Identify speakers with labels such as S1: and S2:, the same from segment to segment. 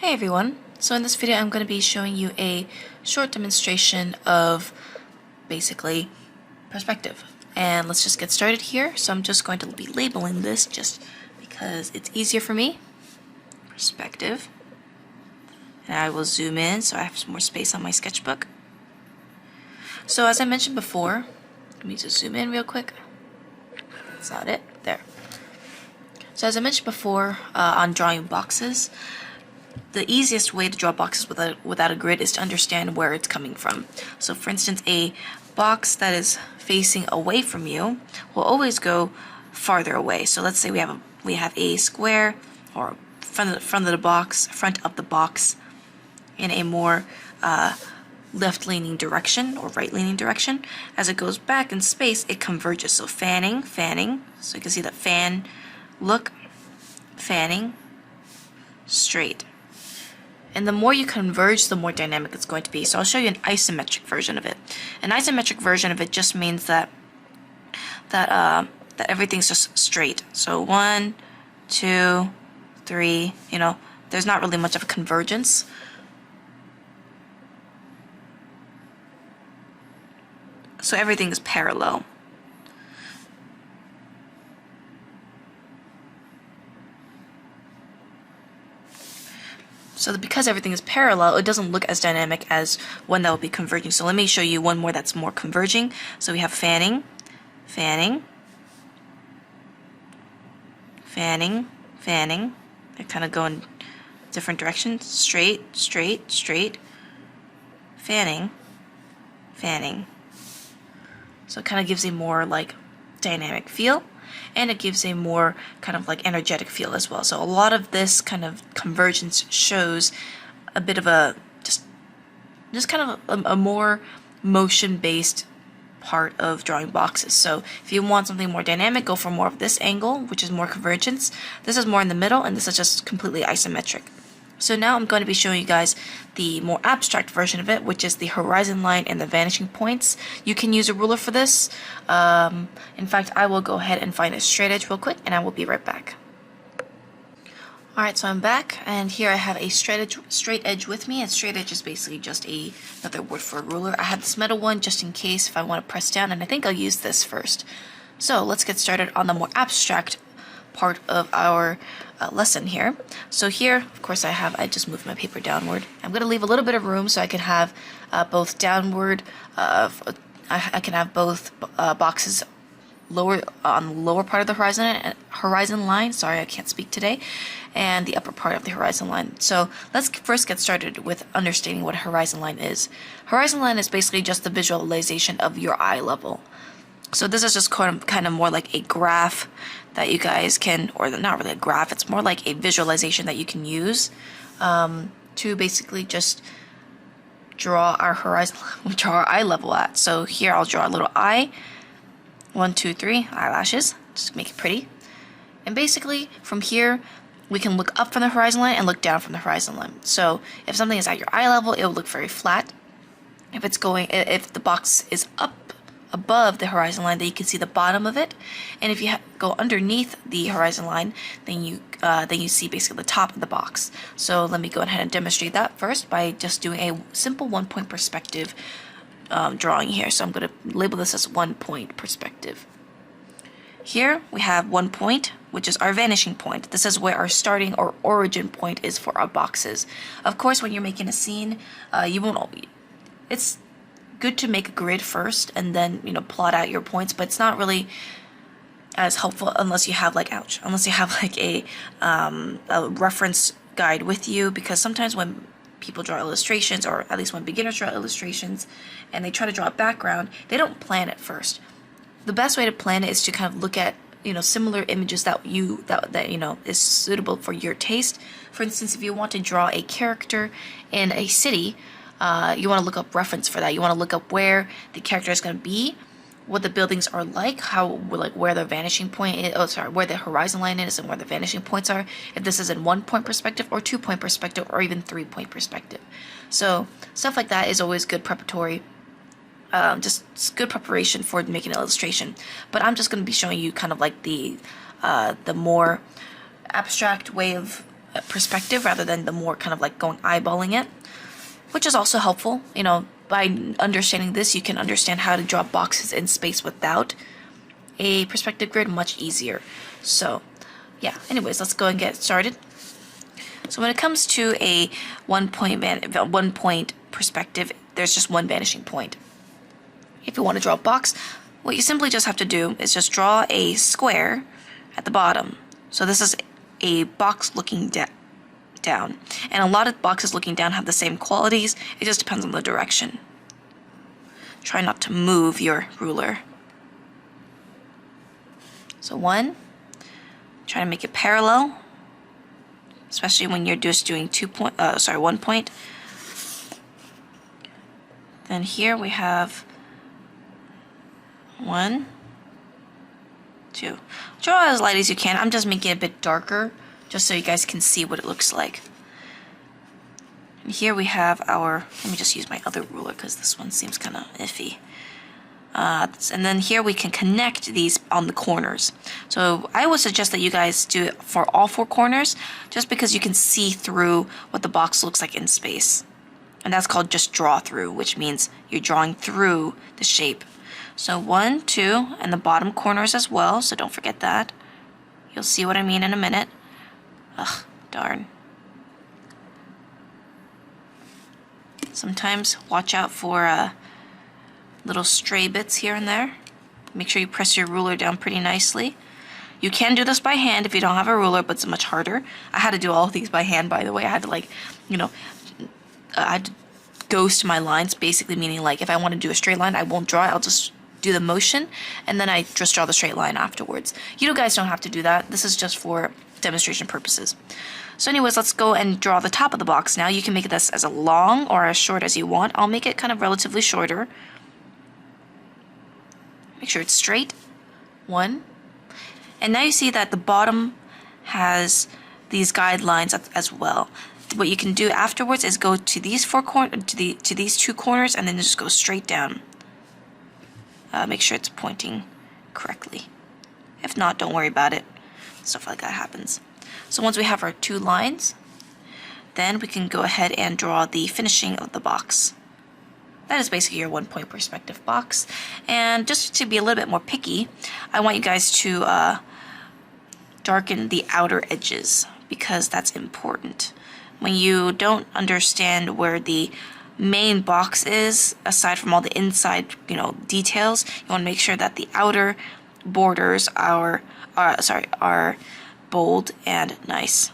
S1: Hey everyone, so in this video I'm going to be showing you a short demonstration of basically perspective. And let's just get started here. So I'm just going to be labeling this just because it's easier for me. Perspective. And I will zoom in so I have some more space on my sketchbook. So as I mentioned before, let me just zoom in real quick. That's not it. There. So as I mentioned before on drawing boxes, the easiest way to draw boxes without a grid is to understand where it's coming from. So for instance, a box that is facing away from you will always go farther away. So let's say we have a square or front of the box in a more left-leaning direction or right-leaning direction. As it goes back in space, it converges. So fanning. So you can see that fan, look, fanning, straight. And the more you converge, the more dynamic it's going to be. So I'll show you an isometric version of it. An isometric version of it just means that everything's just straight. So 1, 2, 3, there's not really much of a convergence. So everything is parallel. So because everything is parallel, it doesn't look as dynamic as one that will be converging. So let me show you one more that's more converging. So we have fanning, fanning, fanning, fanning. They kind of go in different directions. Straight, straight, straight. Fanning, fanning. So it kind of gives a more like dynamic feel. And it gives a more kind of like energetic feel as well. So a lot of this kind of convergence shows a bit of a just kind of a more motion-based part of drawing boxes. So if you want something more dynamic, go for more of this angle, which is more convergence. This is more in the middle, and this is just completely isometric. So now I'm going to be showing you guys the more abstract version of it, which is the horizon line and the vanishing points. You can use a ruler for this. In fact, I will go ahead and find a straight edge real quick, and I will be right back. Alright, so I'm back, and here I have a straight edge with me, and straight edge is basically just another word for a ruler. I have this metal one just in case if I want to press down, and I think I'll use this first. So let's get started on the more abstract part of our lesson here. So here, of course, I just moved my paper downward. I'm going to leave a little bit of room so I can have both downward, I can have both boxes lower on the lower part of the horizon line. Sorry, I can't speak today. And the upper part of the horizon line. So let's first get started with understanding what a horizon line is. Horizon line is basically just the visualization of your eye level. So this is just kind of more like a graph that you guys can, or not really a graph, it's more like a visualization that you can use to basically just draw our draw our eye level at. So here I'll draw a little eye, 1, 2, 3 eyelashes, just to make it pretty. And basically from here we can look up from the horizon line and look down from the horizon line. So if something is at your eye level, it will look very flat. If the box is up above the horizon line, then you can see the bottom of it, and if you go underneath the horizon line, then you see basically the top of the box. So let me go ahead and demonstrate that first by just doing a simple 1-point perspective drawing here. So I'm going to label this as 1-point perspective. Here we have 1 point, which is our vanishing point. This is where our starting or origin point is for our boxes. Of course, when you're making a scene, it's good to make a grid first and then plot out your points, but it's not really as helpful unless you have like a reference guide with you, because sometimes when people draw illustrations, or at least when beginners draw illustrations and they try to draw a background, they don't plan it first. The best way to plan it is to kind of look at similar images that is suitable for your taste. For instance, if you want to draw a character in a city, you want to look up reference for that. You want to look up where the character is going to be, what the buildings are like, where the vanishing point is, where the horizon line is and where the vanishing points are. If this is in 1-point perspective or 2-point perspective or even 3-point perspective. So stuff like that is always good preparatory, just good preparation for making an illustration. But I'm just going to be showing you kind of like the more abstract way of perspective rather than the more kind of like going eyeballing it, which is also helpful. You know, by understanding this, you can understand how to draw boxes in space without a perspective grid much easier. So yeah, anyways, let's go and get started. So when it comes to a one point perspective, there's just one vanishing point. If you want to draw a box, what you simply just have to do is just draw a square at the bottom. So this is a box looking down. And a lot of boxes looking down have the same qualities. It just depends on the direction. Try not to move your ruler. So one, try to make it parallel, especially when you're just doing 1 point. Then here we have 1, 2. Draw as light as you can. I'm just making it a bit darker just so you guys can see what it looks like. And here we have our, let me just use my other ruler because this one seems kind of iffy. And then here we can connect these on the corners. So I would suggest that you guys do it for all 4 corners just because you can see through what the box looks like in space. And that's called just draw through, which means you're drawing through the shape. So 1, 2, and the bottom corners as well, so don't forget that. You'll see what I mean in a minute. Ugh, darn. Sometimes watch out for little stray bits here and there. Make sure you press your ruler down pretty nicely. You can do this by hand if you don't have a ruler, but it's much harder. I had to do all of these by hand, by the way. I had to I had to ghost my lines, basically meaning like if I want to do a straight line, I won't draw it. I'll just do the motion, and then I just draw the straight line afterwards. You guys don't have to do that. This is just for demonstration purposes. So anyways, let's go and draw the top of the box now. You can make this as long or as short as you want. I'll make it kind of relatively shorter. Make sure it's straight. 1. And now you see that the bottom has these guidelines as well. What you can do afterwards is go to these to these 2 corners and then just go straight down. Make sure it's pointing correctly. If not, don't worry about it. Stuff like that happens. So once we have our 2 lines, then we can go ahead and draw the finishing of the box. That is basically your 1 point perspective box. And just to be a little bit more picky, I want you guys to darken the outer edges because that's important. When you don't understand where the main box is, aside from all the inside, details, you want to make sure that the outer borders are bold and nice.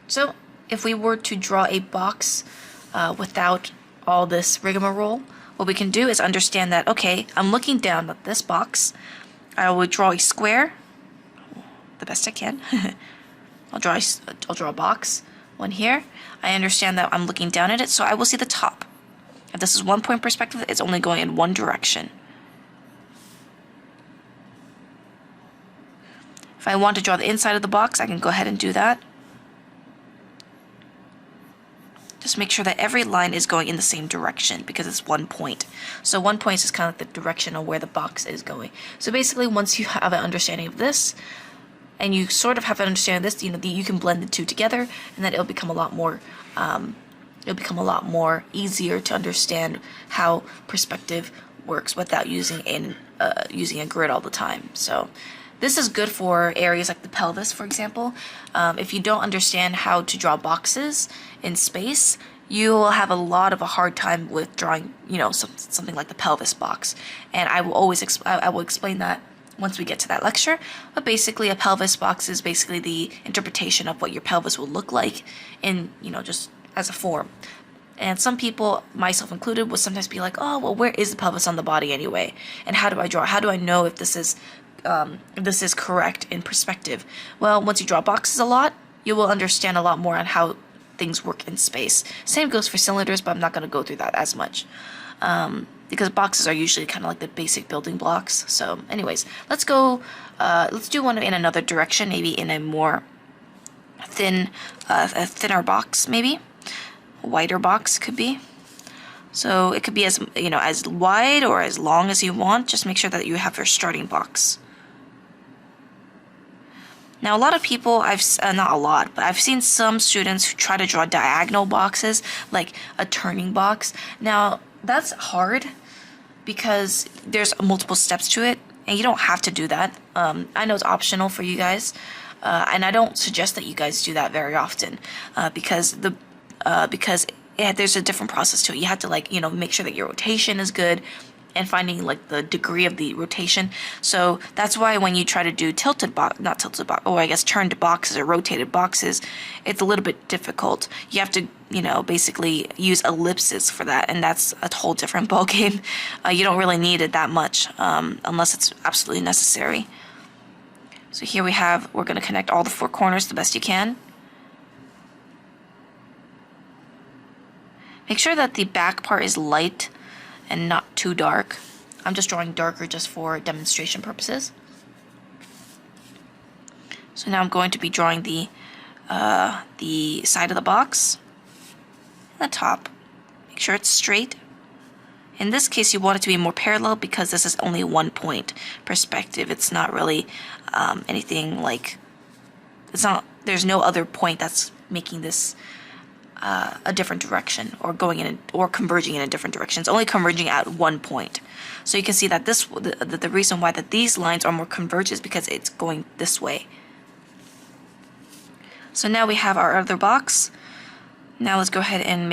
S1: So if we were to draw a box without all this rigmarole, what we can do is understand that, okay, I'm looking down at this box. I will draw a square the best I can. I'll draw a box, one here. I understand that I'm looking down at it, so I will see the top. If this is 1 point perspective, it's only going in one direction. If I want to draw the inside of the box, I can go ahead and do that. Just make sure that every line is going in the same direction because it's 1 point. So 1 point is just kind of like the direction of where the box is going. So basically, once you have an understanding of this, and you sort of have an understanding of this, you can blend the two together, and then it'll become a lot more easier to understand how perspective works without using a grid all the time. So this is good for areas like the pelvis, for example. If you don't understand how to draw boxes in space, you will have a hard time with drawing, something like the pelvis box. And I will explain that once we get to that lecture. But basically, a pelvis box is basically the interpretation of what your pelvis will look like in, just as a form. And some people, myself included, would sometimes be like, oh, well, where is the pelvis on the body anyway? And how do I draw? How do I know if this is correct in perspective? Well, once you draw boxes a lot, you will understand a lot more on how things work in space. Same goes for cylinders, but I'm not going to go through that as much. Because boxes are usually kind of like the basic building blocks. So anyways, let's do one in another direction, maybe in a more a thinner box, maybe. A wider box could be. So it could be as, as wide or as long as you want. Just make sure that you have your starting box. Now, a lot of people, not a lot, but I've seen some students who try to draw diagonal boxes, like a turning box. Now, that's hard because there's multiple steps to it, and you don't have to do that. I know it's optional for you guys, and I don't suggest that you guys do that very often, because there's a different process to it. You have to make sure that your rotation is good, and finding like the degree of the rotation. So that's why when you try to do turned boxes or rotated boxes, it's a little bit difficult. You have to, basically use ellipses for that, and that's a whole different ball game. You don't really need it that much, unless it's absolutely necessary. So here we're going to connect all the four corners the best you can. Make sure that the back part is light and not too dark. I'm just drawing darker just for demonstration purposes. So now I'm going to be drawing the side of the box and the top. Make sure it's straight. In this case, you want it to be more parallel because this is only 1 point perspective. It's not really anything like, there's no other point that's making this a different direction or going in or converging in a different direction. It's only converging at 1 point. So you can see that the reason why that these lines are more converged is because it's going this way. So now we have our other box. Now let's go ahead and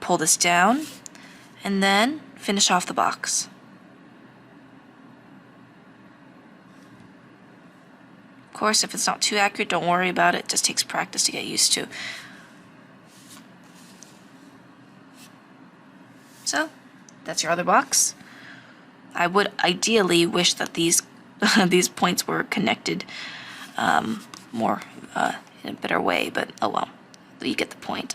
S1: pull this down, and then finish off the box. Of course, if it's not too accurate, don't worry about it. It just takes practice to get used to. So, that's your other box. I would ideally wish that these these points were connected more in a better way, but oh well, you get the point.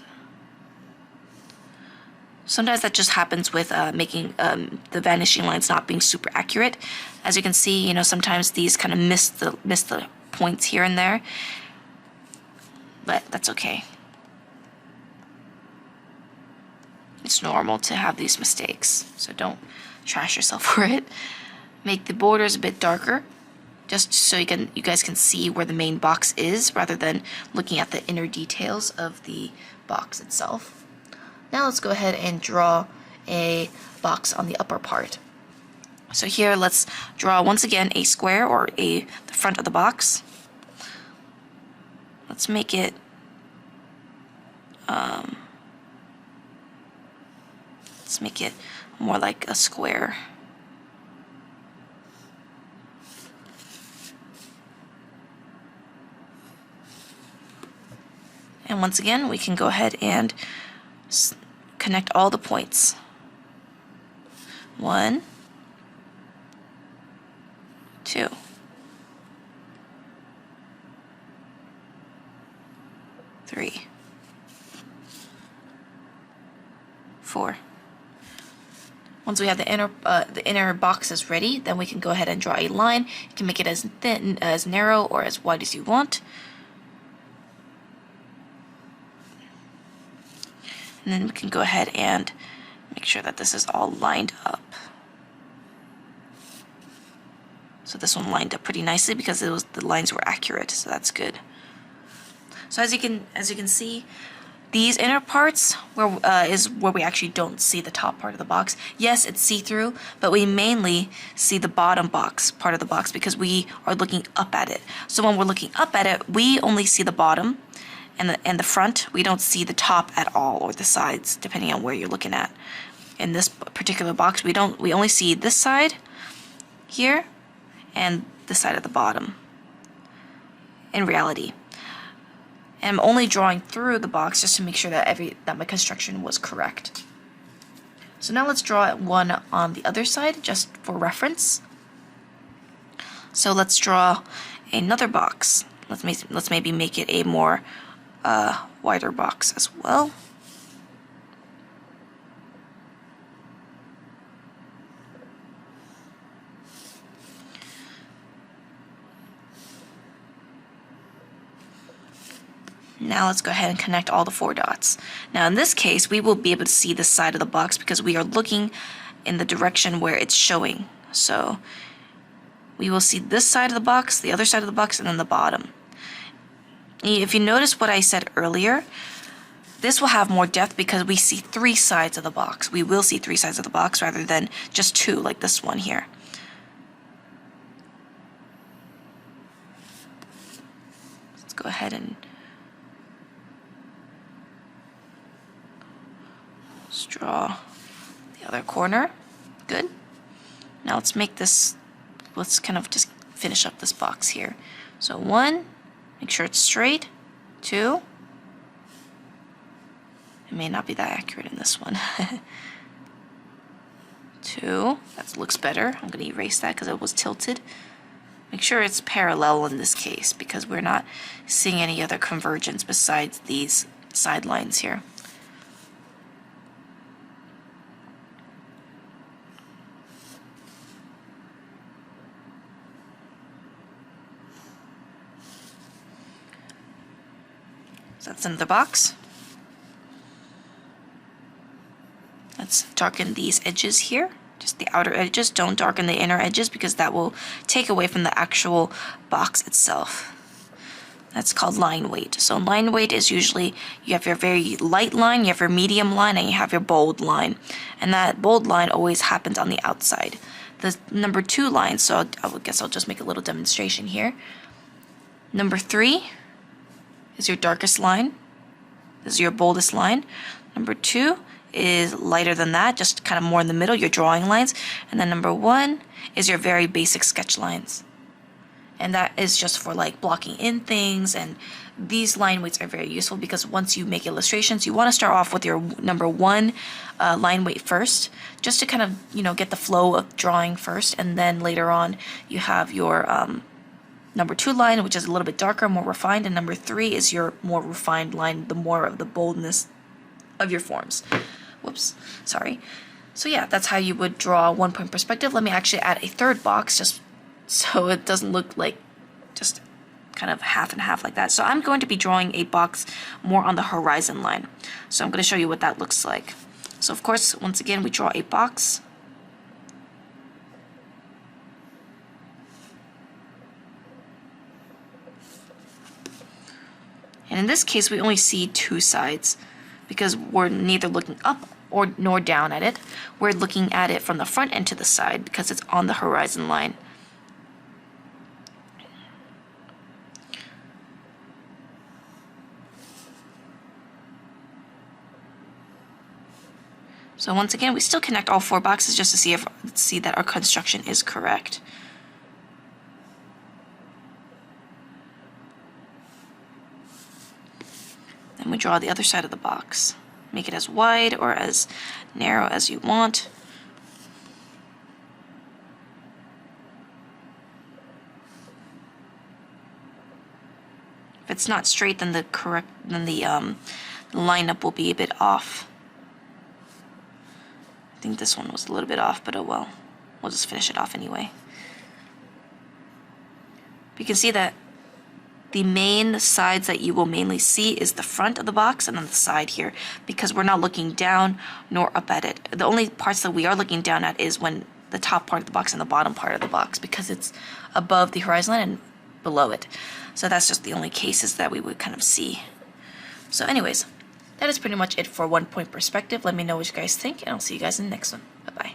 S1: Sometimes that just happens with making the vanishing lines not being super accurate. As you can see, sometimes these kind of miss the points here and there, but that's okay. It's normal to have these mistakes, so don't trash yourself for it. Make the borders a bit darker, just so you guys can see where the main box is, rather than looking at the inner details of the box itself. Now let's go ahead and draw a box on the upper part. So here, let's draw once again a square, or the front of the box. Let's make it more like a square. And once again, we can go ahead and connect all the points. 1, 2, 3, 4. Once we have the inner boxes ready, then we can go ahead and draw a line. You can make it as thin, as narrow, or as wide as you want. And then we can go ahead and make sure that this is all lined up. So this one lined up pretty nicely because the lines were accurate, so that's good. So as you can see, these inner parts is where we actually don't see the top part of the box. Yes, it's see-through, but we mainly see the bottom part of the box because we are looking up at it. So when we're looking up at it, we only see the bottom and the front. We don't see the top at all, or the sides, depending on where you're looking at. In this particular box, we only see this side here and this side at the bottom, in reality. And I'm only drawing through the box just to make sure that my construction was correct. So now let's draw one on the other side, just for reference. So let's draw another box. Let's maybe make it a more wider box as well. Now let's go ahead and connect all the 4 dots. Now in this case, we will be able to see the side of the box because we are looking in the direction where it's showing. So we will see this side of the box, the other side of the box, and then the bottom. If you notice what I said earlier, this will have more depth because we see 3 sides of the box. We will see 3 sides of the box rather than just 2 like this one here. Let's go ahead and let's draw the other corner. Good. Now let's make this, let's kind of just finish up this box here. So 1, make sure it's straight. 2, it may not be that accurate in this one. 2, that looks better. I'm going to erase that because it was tilted. Make sure it's parallel in this case because we're not seeing any other convergence besides these side lines here. So that's in the box. Let's darken these edges here, just the outer edges. Don't darken the inner edges because that will take away from the actual box itself. That's called line weight. So line weight is usually, you have your very light line, you have your medium line, and you have your bold line. And that bold line always happens on the outside. The number 2 line, so I guess I'll just make a little demonstration here. Number 3 is your darkest line. This is your boldest line. Number 2 is lighter than that, just kind of more in the middle, your drawing lines. And then number 1 is your very basic sketch lines. And that is just for like blocking in things, and these line weights are very useful because once you make illustrations, you want to start off with your number 1 line weight first, just to kind of, you know, get the flow of drawing first, and then later on you have your number 2 line, which is a little bit darker, more refined, and number 3 is your more refined line, the more of the boldness of your forms. Whoops, sorry. So yeah, that's how you would draw a 1-point perspective. Let me actually add a 3rd box just so it doesn't look like just kind of half and half like that. So I'm going to be drawing a box more on the horizon line. So I'm going to show you what that looks like. So of course, once again, we draw a box. And in this case, we only see 2 sides because we're neither looking up or nor down at it. We're looking at it from the front end to the side because it's on the horizon line. So once again, we still connect all 4 boxes just to see that our construction is correct. Then we draw the other side of the box. Make it as wide or as narrow as you want. If it's not straight, then the lineup will be a bit off. I think this one was a little bit off, but oh well. We'll just finish it off anyway. You can see that the main sides that you will mainly see is the front of the box and then the side here, because we're not looking down nor up at it. The only parts that we are looking down at is when the top part of the box and the bottom part of the box, because it's above the horizon line and below it. So that's just the only cases that we would kind of see. So anyways, that is pretty much it for 1-point perspective. Let me know what you guys think, and I'll see you guys in the next one. Bye-bye.